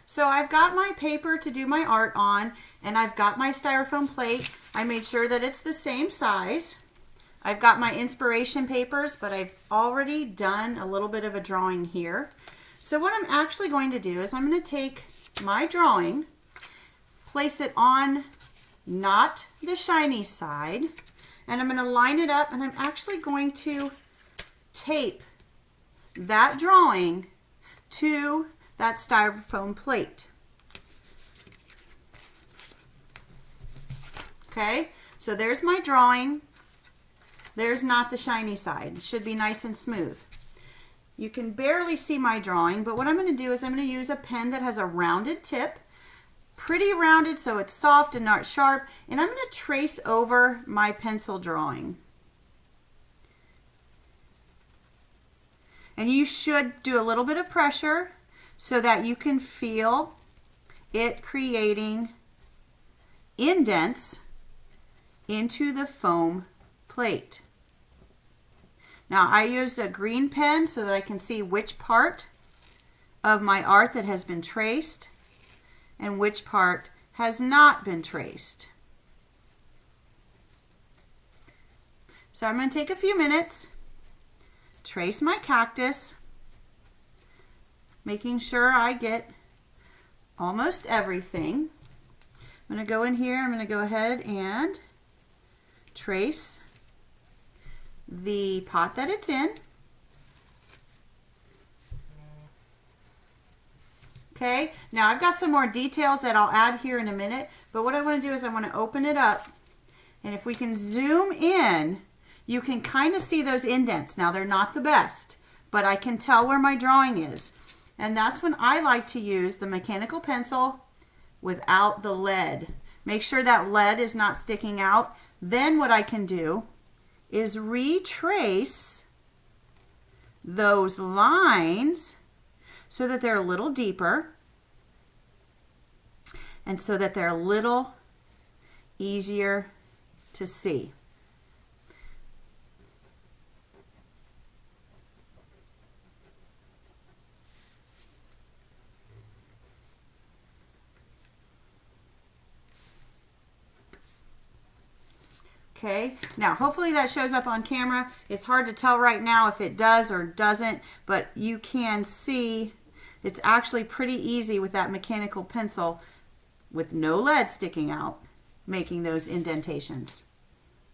So I've got my paper to do my art on, and I've got my styrofoam plate. I made sure that it's the same size. I've got my inspiration papers, but I've already done a little bit of a drawing here. So what I'm actually going to do is I'm going to take my drawing, place it on not the shiny side, and I'm going to line it up, and I'm actually going to tape that drawing to that styrofoam plate. Okay, so there's my drawing. There's not the shiny side. It should be nice and smooth. You can barely see my drawing, but what I'm going to do is I'm going to use a pen that has a rounded tip, pretty rounded so it's soft and not sharp, and I'm going to trace over my pencil drawing. And you should do a little bit of pressure so that you can feel it creating indents into the foam plate. Now I used a green pen so that I can see which part of my art that has been traced and which part has not been traced. So I'm going to take a few minutes, trace my cactus, making sure I get almost everything. I'm going to go in here, I'm going to go ahead and trace the pot that it's in. Okay, now I've got some more details that I'll add here in a minute, but what I want to do is I want to open it up, and if we can zoom in, you can kind of see those indents. Now they're not the best, but I can tell where my drawing is, and that's when I like to use the mechanical pencil without the lead. Make sure that lead is not sticking out. Then what I can do is retrace those lines so that they're a little deeper and so that they're a little easier to see. Okay, now hopefully that shows up on camera. It's hard to tell right now if it does or doesn't, but you can see it's actually pretty easy with that mechanical pencil with no lead sticking out, making those indentations.